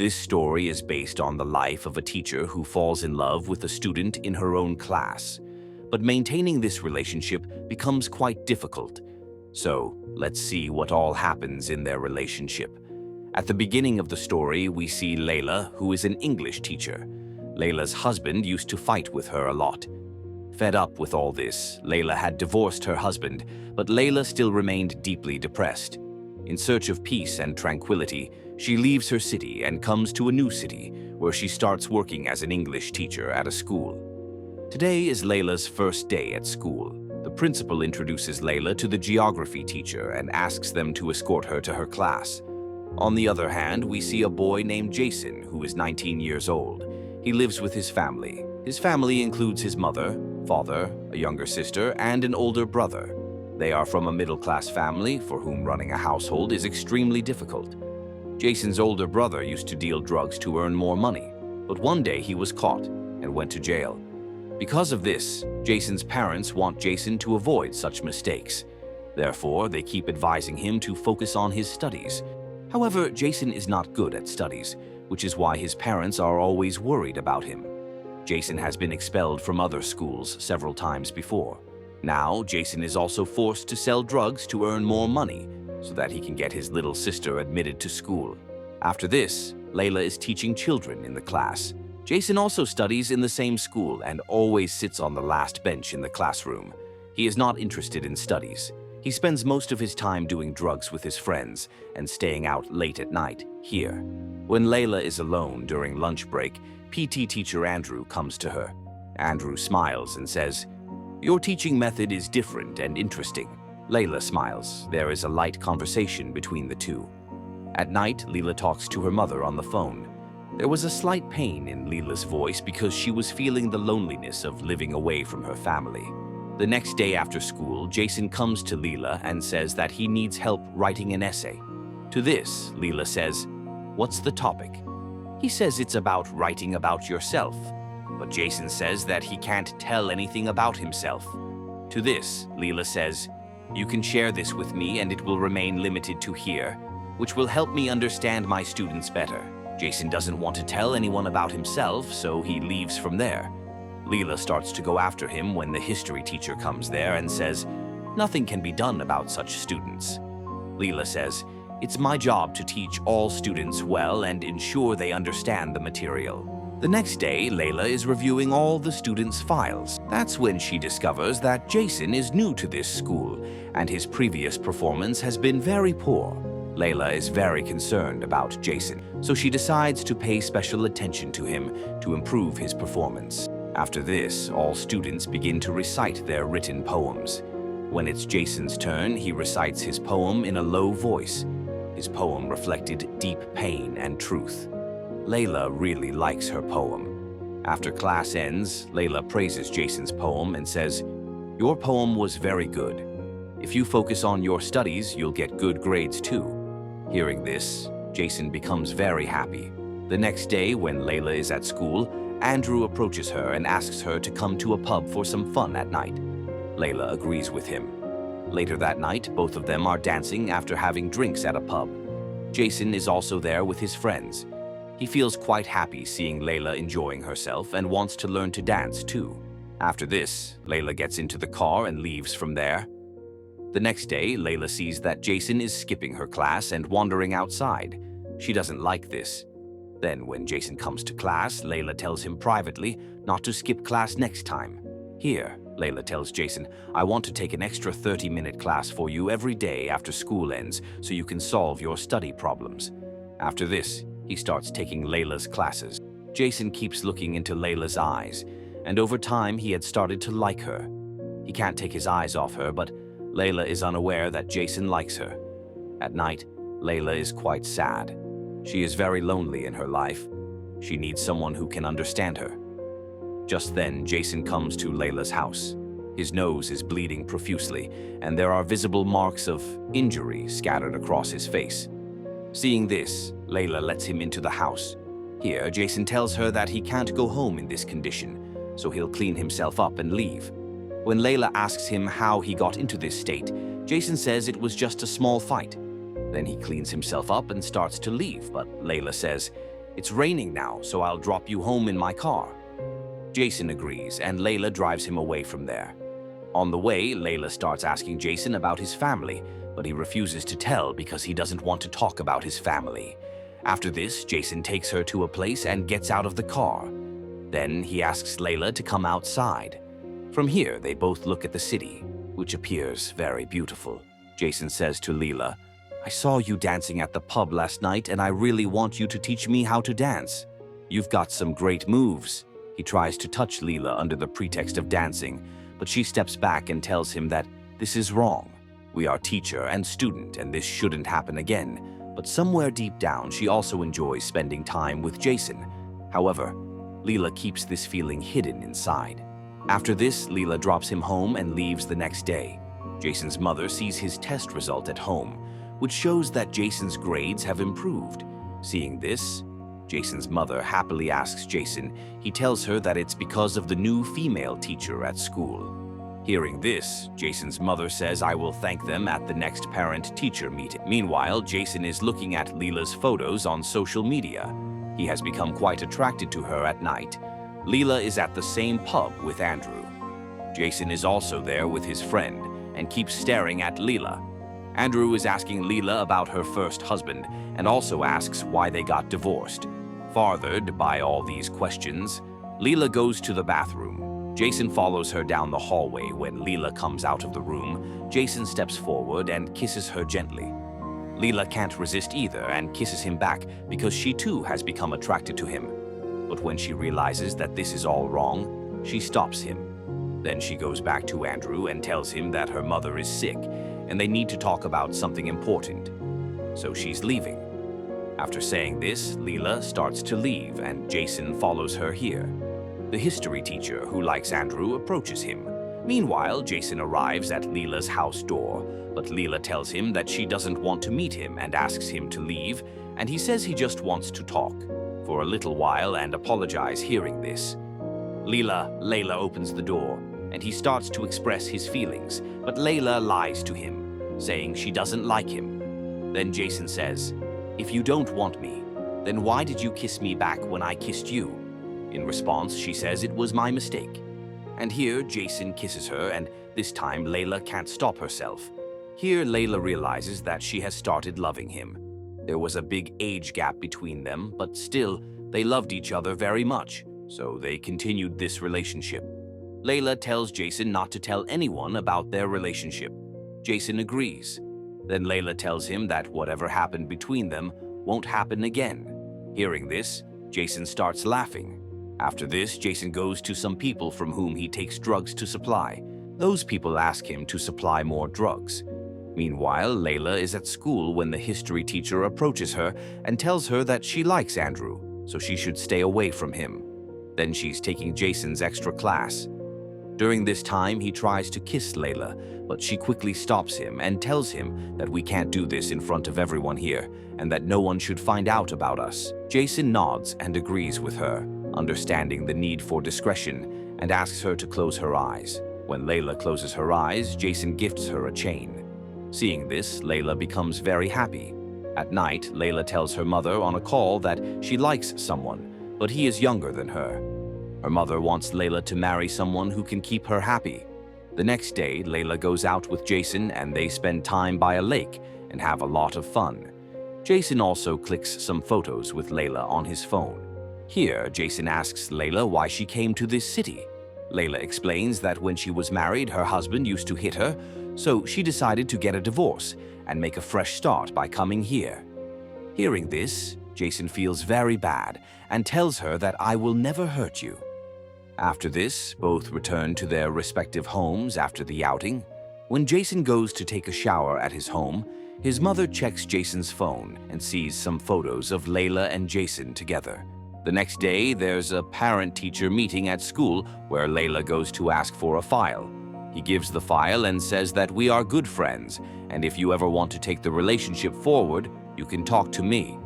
This story is based on the life of a teacher who falls in love with a student in her own class. But maintaining this relationship becomes quite difficult. So, let's see what all happens in their relationship. At the beginning of the story, we see Layla, who is an English teacher. Layla's husband used to fight with her a lot. Fed up with all this, Layla had divorced her husband, but Layla still remained deeply depressed. In search of peace and tranquility, she leaves her city and comes to a new city, where she starts working as an English teacher at a school. Today is Layla's first day at school. The principal introduces Layla to the geography teacher and asks them to escort her to her class. On the other hand, we see a boy named Jason, who is 19 years old. He lives with his family. His family includes his mother, father, a younger sister, and an older brother. They are from a middle-class family for whom running a household is extremely difficult. Jason's older brother used to deal drugs to earn more money, but one day he was caught and went to jail. Because of this, Jason's parents want Jason to avoid such mistakes. Therefore, they keep advising him to focus on his studies. However, Jason is not good at studies, which is why his parents are always worried about him. Jason has been expelled from other schools several times before. Now, Jason is also forced to sell drugs to earn more money so that he can get his little sister admitted to school. After this, Layla is teaching children in the class. Jason also studies in the same school and always sits on the last bench in the classroom. He is not interested in studies. He spends most of his time doing drugs with his friends and staying out late at night here. When Layla is alone during lunch break, PT teacher Andrew comes to her. Andrew smiles and says, "Your teaching method is different and interesting." Layla smiles. There is a light conversation between the two. At night, Layla talks to her mother on the phone. There was a slight pain in Layla's voice because she was feeling the loneliness of living away from her family. The next day after school, Jason comes to Layla and says that he needs help writing an essay. To this, Layla says, "What's the topic?" He says it's about writing about yourself, but Jason says that he can't tell anything about himself. To this, Layla says, "You can share this with me and it will remain limited to here, which will help me understand my students better." Jason doesn't want to tell anyone about himself, so he leaves from there. Layla starts to go after him when the history teacher comes there and says, "Nothing can be done about such students." Layla says, "It's my job to teach all students well and ensure they understand the material." The next day, Layla is reviewing all the students' files. That's when she discovers that Jason is new to this school and his previous performance has been very poor. Layla is very concerned about Jason, so she decides to pay special attention to him to improve his performance. After this, all students begin to recite their written poems. When it's Jason's turn, he recites his poem in a low voice. His poem reflected deep pain and truth. Layla really likes her poem. After class ends, Layla praises Jason's poem and says, "Your poem was very good. If you focus on your studies, you'll get good grades too." Hearing this, Jason becomes very happy. The next day, when Layla is at school, Andrew approaches her and asks her to come to a pub for some fun at night. Layla agrees with him. Later that night, both of them are dancing after having drinks at a pub. Jason is also there with his friends. He feels quite happy seeing Layla enjoying herself and wants to learn to dance too. After this, Layla gets into the car and leaves from there. The next day, Layla sees that Jason is skipping her class and wandering outside. She doesn't like this. Then, when Jason comes to class, Layla tells him privately not to skip class next time. Here, Layla tells Jason, "I want to take an extra 30-minute class for you every day after school ends so you can solve your study problems." After this, he starts taking Layla's classes. Jason keeps looking into Layla's eyes, and over time he had started to like her. He can't take his eyes off her, but Layla is unaware that Jason likes her. At night, Layla is quite sad. She is very lonely in her life. She needs someone who can understand her. Just then, Jason comes to Layla's house. His nose is bleeding profusely, and there are visible marks of injury scattered across his face. Seeing this, Layla lets him into the house. Here, Jason tells her that he can't go home in this condition, so he'll clean himself up and leave. When Layla asks him how he got into this state, Jason says it was just a small fight. Then he cleans himself up and starts to leave, but Layla says, It's raining now, so I'll drop you home in my car." Jason agrees, and Layla drives him away from there. On the way, Layla starts asking Jason about his family, but he refuses to tell because he doesn't want to talk about his family. After this, Jason takes her to a place and gets out of the car. Then he asks Layla to come outside. From here, they both look at the city, which appears very beautiful. Jason says to Layla, "I saw you dancing at the pub last night, and I really want you to teach me how to dance. You've got some great moves." He tries to touch Layla under the pretext of dancing, but she steps back and tells him that this is wrong. We are teacher and student, and this shouldn't happen again. But somewhere deep down, she also enjoys spending time with Jason. However, Layla keeps this feeling hidden inside. After this, Layla drops him home and leaves the next day. Jason's mother sees his test result at home, which shows that Jason's grades have improved. Seeing this, Jason's mother happily asks Jason. He tells her that it's because of the new female teacher at school. Hearing this, Jason's mother says, "I will thank them at the next parent-teacher meeting." Meanwhile, Jason is looking at Layla's photos on social media. He has become quite attracted to her at night. Layla is at the same pub with Andrew. Jason is also there with his friend and keeps staring at Layla. Andrew is asking Layla about her first husband and also asks why they got divorced. Fathered by all these questions, Layla goes to the bathroom. Jason follows her down the hallway. When Layla comes out of the room, Jason steps forward and kisses her gently. Layla can't resist either and kisses him back because she too has become attracted to him. But when she realizes that this is all wrong, she stops him. Then she goes back to Andrew and tells him that her mother is sick and they need to talk about something important. So she's leaving. After saying this, Layla starts to leave and Jason follows her here. The history teacher, who likes Andrew, approaches him. Meanwhile, Jason arrives at Layla's house door, but Layla tells him that she doesn't want to meet him and asks him to leave, and he says he just wants to talk for a little while and apologize hearing this. Layla opens the door, and he starts to express his feelings, but Layla lies to him, saying she doesn't like him. Then Jason says, "If you don't want me, then why did you kiss me back when I kissed you?" In response, she says it was my mistake. And here, Jason kisses her, and this time Layla can't stop herself. Here, Layla realizes that she has started loving him. There was a big age gap between them, but still, they loved each other very much, so they continued this relationship. Layla tells Jason not to tell anyone about their relationship. Jason agrees. Then Layla tells him that whatever happened between them won't happen again. Hearing this, Jason starts laughing. After this, Jason goes to some people from whom he takes drugs to supply. Those people ask him to supply more drugs. Meanwhile, Layla is at school when the history teacher approaches her and tells her that she likes Andrew, so she should stay away from him. Then she's taking Jason's extra class. During this time, he tries to kiss Layla, but she quickly stops him and tells him that we can't do this in front of everyone here and that no one should find out about us. Jason nods and agrees with her, understanding the need for discretion, and asks her to close her eyes. When Layla closes her eyes, Jason gifts her a chain. Seeing this, Layla becomes very happy. At night, Layla tells her mother on a call that she likes someone, but he is younger than her. Her mother wants Layla to marry someone who can keep her happy. The next day, Layla goes out with Jason and they spend time by a lake and have a lot of fun. Jason also clicks some photos with Layla on his phone. Here, Jason asks Layla why she came to this city. Layla explains that when she was married, her husband used to hit her, so she decided to get a divorce and make a fresh start by coming here. Hearing this, Jason feels very bad and tells her that I will never hurt you. After this, both return to their respective homes after the outing. When Jason goes to take a shower at his home, his mother checks Jason's phone and sees some photos of Layla and Jason together. The next day, there's a parent-teacher meeting at school where Layla goes to ask for a file. He gives the file and says that we are good friends, and if you ever want to take the relationship forward, you can talk to me.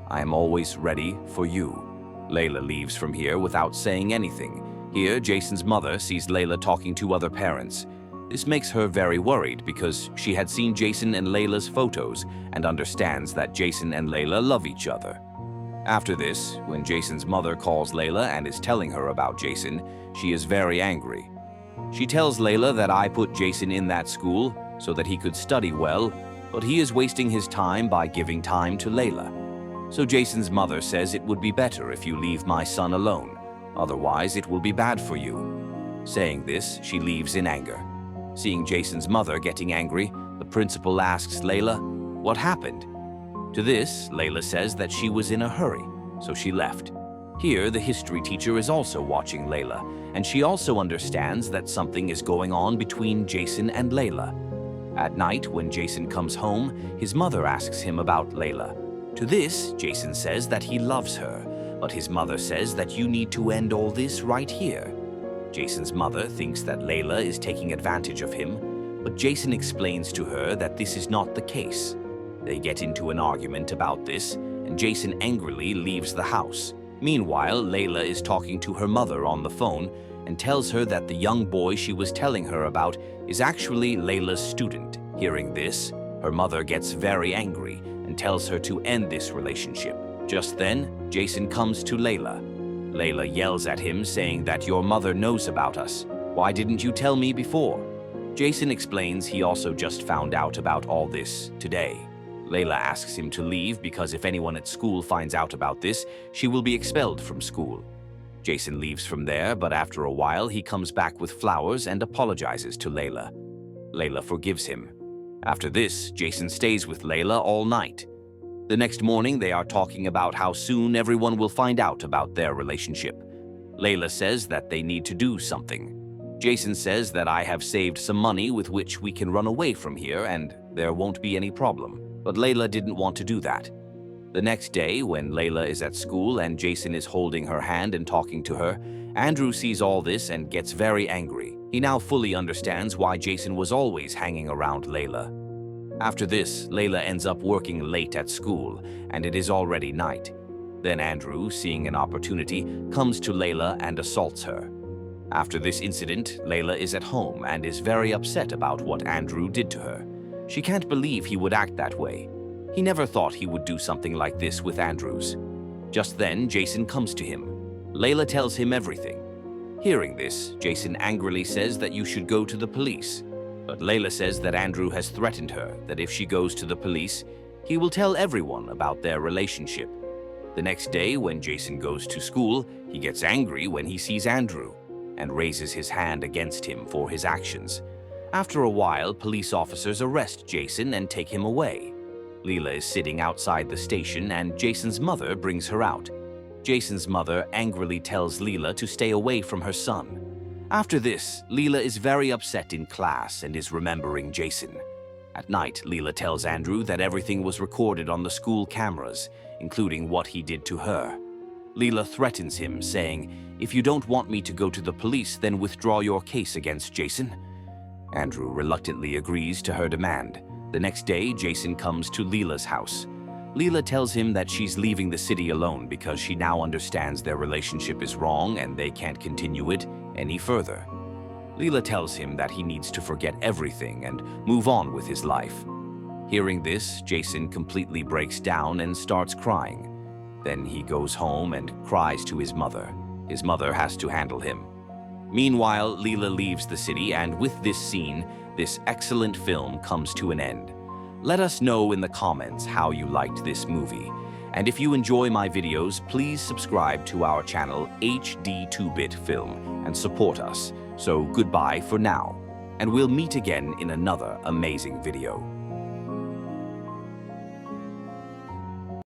I am always ready for you. Layla leaves from here without saying anything. Here, Jason's mother sees Layla talking to other parents. This makes her very worried because she had seen Jason and Layla's photos and understands that Jason and Layla love each other. After this, when Jason's mother calls Layla and is telling her about Jason, she is very angry. She tells Layla that I put Jason in that school so that he could study well, but he is wasting his time by giving time to Layla. So Jason's mother says it would be better if you leave my son alone, otherwise it will be bad for you. Saying this, she leaves in anger. Seeing Jason's mother getting angry, the principal asks Layla, "What happened?" To this, Layla says that she was in a hurry, so she left. Here, the history teacher is also watching Layla, and she also understands that something is going on between Jason and Layla. At night, when Jason comes home, his mother asks him about Layla. To this, Jason says that he loves her, but his mother says that you need to end all this right here. Jason's mother thinks that Layla is taking advantage of him, but Jason explains to her that this is not the case. They get into an argument about this, and Jason angrily leaves the house. Meanwhile, Layla is talking to her mother on the phone and tells her that the young boy she was telling her about is actually Layla's student. Hearing this, her mother gets very angry and tells her to end this relationship. Just then, Jason comes to Layla. Layla yells at him, saying that your mother knows about us. Why didn't you tell me before? Jason explains he also just found out about all this today. Layla asks him to leave because if anyone at school finds out about this, she will be expelled from school. Jason leaves from there, but after a while he comes back with flowers and apologizes to Layla. Layla forgives him. After this, Jason stays with Layla all night. The next morning, they are talking about how soon everyone will find out about their relationship. Layla says that they need to do something. Jason says that I have saved some money with which we can run away from here and there won't be any problem. But Layla didn't want to do that. The next day, when Layla is at school and Jason is holding her hand and talking to her, Andrew sees all this and gets very angry. He now fully understands why Jason was always hanging around Layla. After this, Layla ends up working late at school, and it is already night. Then Andrew, seeing an opportunity, comes to Layla and assaults her. After this incident, Layla is at home and is very upset about what Andrew did to her. She can't believe he would act that way. He never thought he would do something like this with Andrews. Just then, Jason comes to him. Layla tells him everything. Hearing this, Jason angrily says that you should go to the police. But Layla says that Andrew has threatened her that if she goes to the police, he will tell everyone about their relationship. The next day, when Jason goes to school, he gets angry when he sees Andrew and raises his hand against him for his actions. After a while, police officers arrest Jason and take him away. Leela is sitting outside the station and Jason's mother brings her out. Jason's mother angrily tells Leela to stay away from her son. After this, Leela is very upset in class and is remembering Jason. At night, Leela tells Andrew that everything was recorded on the school cameras, including what he did to her. Leela threatens him, saying, "If you don't want me to go to the police, then withdraw your case against Jason." Andrew reluctantly agrees to her demand. The next day, Jason comes to Leela's house. Leela tells him that she's leaving the city alone because she now understands their relationship is wrong and they can't continue it any further. Leela tells him that he needs to forget everything and move on with his life. Hearing this, Jason completely breaks down and starts crying. Then he goes home and cries to his mother. His mother has to handle him. Meanwhile, Leela leaves the city, and with this scene, this excellent film comes to an end. Let us know in the comments how you liked this movie. And if you enjoy my videos, please subscribe to our channel HD2Bit Film and support us. So goodbye for now, and we'll meet again in another amazing video.